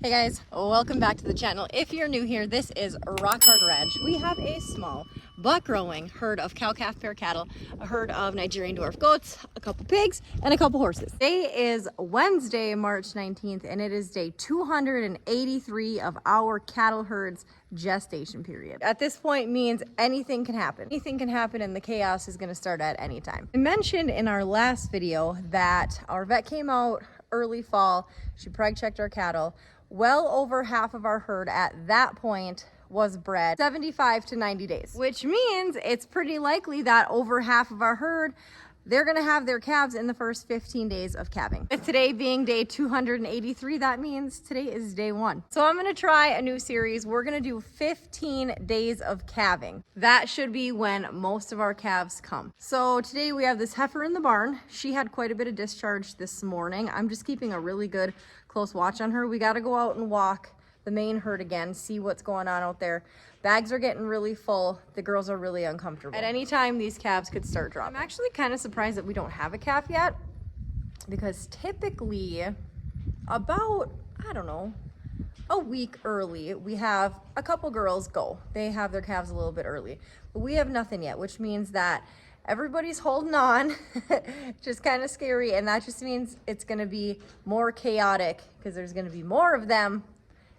Hey guys, welcome back to the channel. If you're new here, this is Rock Hard Ranch. We have a small but growing herd of cow-calf pair cattle, a herd of Nigerian dwarf goats, a couple pigs, and a couple horses. Today is Wednesday, March 19th, and it is day 283 of our cattle herd's gestation period. At this point means anything can happen. Anything can happen and the chaos is going to start at any time. I mentioned in our last video that our vet came out early fall. She preg checked our cattle. Well over half of our herd at that point was bred 75 to 90 days, which means it's pretty likely that over half of our herd, they're gonna have their calves in the first 15 days of calving. With today being day 283, that means today is day 1. So I'm gonna try a new series. We're gonna do 15 days of calving. That should be when most of our calves come. So today we have this heifer in the barn. She had quite a bit of discharge this morning. I'm just keeping a really good close watch on her. We gotta go out and walk the main herd again, see what's going on out there. Bags are getting really full. The girls are really uncomfortable. At any time, these calves could start dropping. I'm actually kind of surprised that we don't have a calf yet, because typically about, I don't know, a week early, we have a couple girls go. They have their calves a little bit early, but we have nothing yet, which means that everybody's holding on. Just kind of scary, and that just means it's gonna be more chaotic because there's gonna be more of them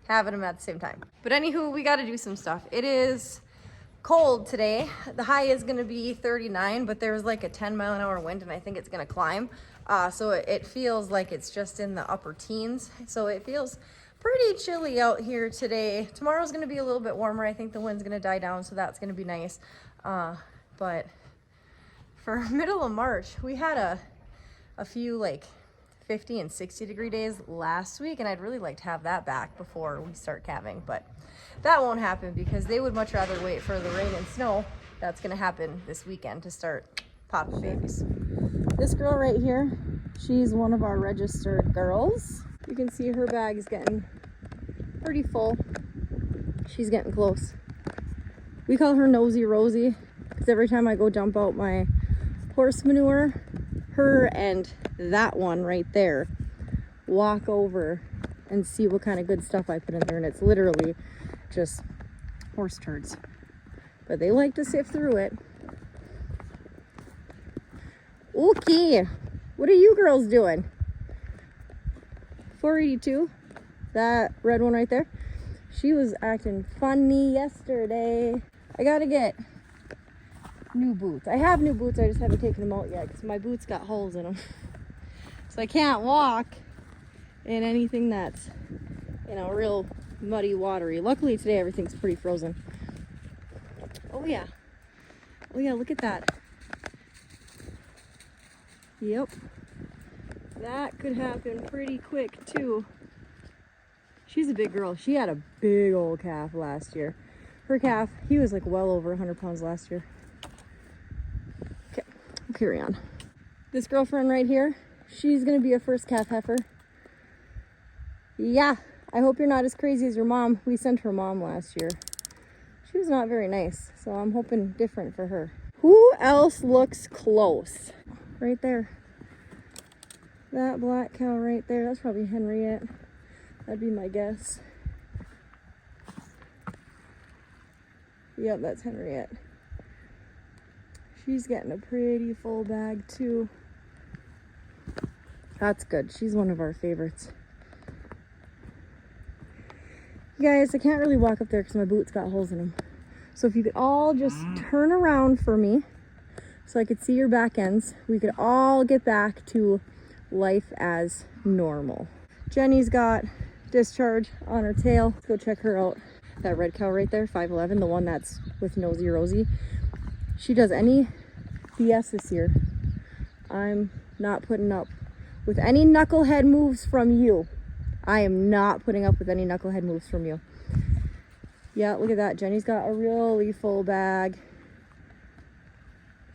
having them at the same time. But anywho, we got to do some stuff. It is cold today. The high is going to be 39, but there's like a 10-mile-an-hour wind, and I think it's going to climb. So it feels like it's just in the upper teens. So it feels pretty chilly out here today. Tomorrow's going to be a little bit warmer. I think the wind's going to die down, so that's going to be nice. But for middle of March, we had a few like 50 and 60 degree days last week, and I'd really like to have that back before we start calving, but that won't happen because they would much rather wait for the rain and snow that's going to happen this weekend to start popping babies. This girl right here, she's one of our registered girls. You can see her bag is getting pretty full. She's getting close. We call her Nosy Rosie because every time I go dump out my horse manure, her and that one right there walk over and see what kind of good stuff I put in there, and it's literally just horse turds, but they like to sift through it. Okay, what are you girls doing? 482, that red one right there, she was acting funny yesterday. I gotta get new boots. I have new boots, I just haven't taken them out yet because my boots got holes in them. So I can't walk in anything that's, you know, real muddy, watery. Luckily today everything's pretty frozen. Oh yeah. Oh yeah, look at that. Yep. That could happen pretty quick too. She's a big girl. She had a big old calf last year. Her calf, he was like well over 100 pounds last year. Okay, we'll carry on. This girlfriend right here, she's gonna be a first calf heifer. Yeah, I hope you're not as crazy as your mom. We sent her mom last year. She was not very nice, so I'm hoping different for her. Who else looks close? Right there. That black cow right there, that's probably Henriette. That'd be my guess. Yep, that's Henriette. She's getting a pretty full bag too. That's good. She's one of our favorites. You guys, I can't really walk up there because my boots got holes in them. So if you could all just turn around for me so I could see your back ends, we could all get back to life as normal. Jenny's got discharge on her tail. Let's go check her out. That red cow right there, 5'11", the one that's with Nosy Rosie. She does any BS this year. I'm not putting up with any knucklehead moves from you. I am not putting up with any knucklehead moves from you. Yeah, look at that. Jenny's got a really full bag.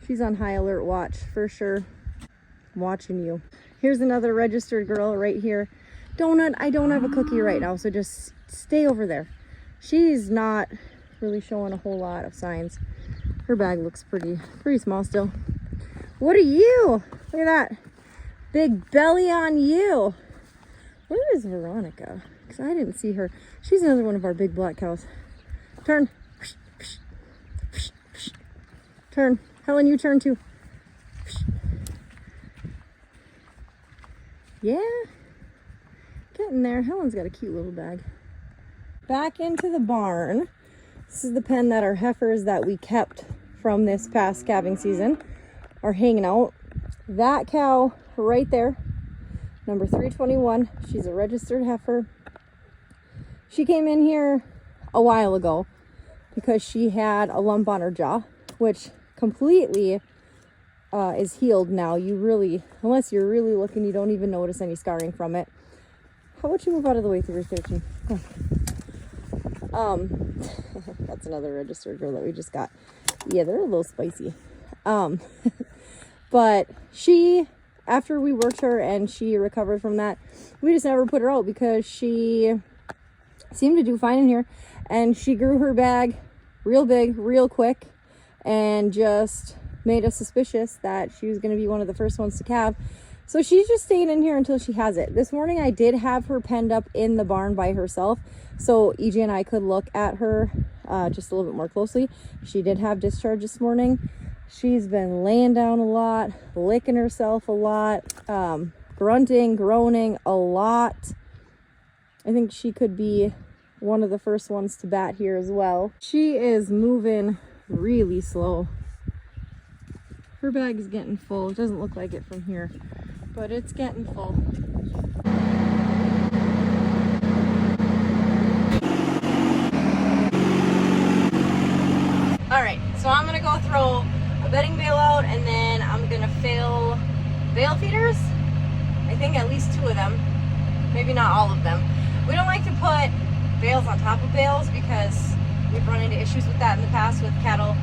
She's on high alert watch for sure. I'm watching you. Here's another registered girl right here. Donut, I don't have a cookie right now, so just stay over there. She's not really showing a whole lot of signs. Her bag looks pretty small still. What are you? Look at that. Big belly on you. Where is Veronica? because I didn't see her. She's another one of our big black cows. Turn. Turn. Helen, you turn too. Yeah. Getting there. Helen's got a cute little bag. Back into the barn. This is the pen that our heifers that we kept from this past calving season are hanging out. That cow right there, number 321, she's a registered heifer. She came in here a while ago because she had a lump on her jaw, which completely is healed now. You really, unless you're really looking, you don't even notice any scarring from it. How about you move out of the way, 313? That's another registered girl that we just got. Yeah, they're a little spicy. But she, after we worked her and she recovered from that, we just never put her out because she seemed to do fine in here. And she grew her bag real big, real quick, and just made us suspicious that she was going to be one of the first ones to calve. So she's just staying in here until she has it. This morning I did have her penned up in the barn by herself, so EJ and I could look at her just a little bit more closely. She did have discharge this morning. She's been laying down a lot, licking herself a lot, grunting, groaning a lot. I think she could be one of the first ones to bat here as well. She is moving really slow. Her bag is getting full. It doesn't look like it from here, but it's getting full. All right, so I'm gonna go throw a bedding bale out, and then I'm gonna fill bale feeders. I think at least 2 of them, maybe not all of them. We don't like to put bales on top of bales because we've run into issues with that in the past with cattle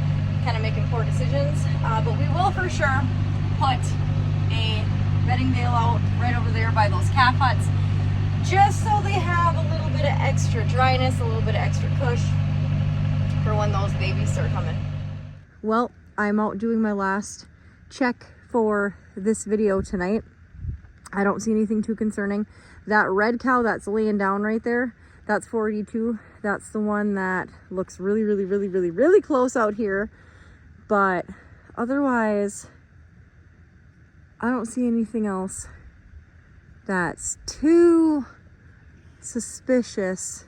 kind of making poor decisions, but we will for sure put a bedding bale out right over there by those calf huts, just so they have a little bit of extra dryness, a little bit of extra cush for when those babies start coming. Well, I'm out doing my last check for this video tonight. I don't see anything too concerning. That red cow that's laying down right there, that's 482. That's the one that looks really close out here. But otherwise, I don't see anything else that's too suspicious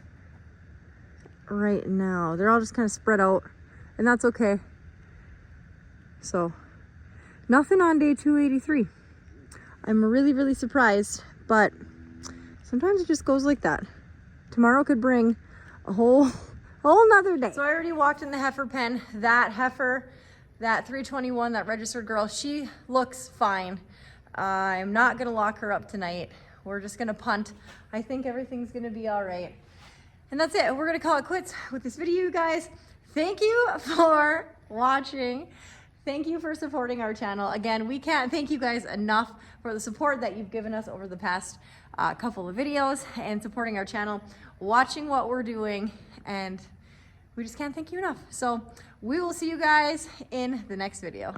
right now. They're all just kind of spread out, and that's okay. So, nothing on day 283. I'm really surprised, but sometimes it just goes like that. Tomorrow could bring a whole nother day. So I already walked in the heifer pen. That heifer, that 321, that registered girl, she looks fine. I'm not gonna lock her up tonight. We're just gonna punt. I think everything's gonna be all right. And that's it. We're gonna call it quits with this video, you guys. Thank you for watching. Thank you for supporting our channel. Again, we can't thank you guys enough for the support that you've given us over the past couple of videos and supporting our channel, watching what we're doing, and we just can't thank you enough. So we will see you guys in the next video.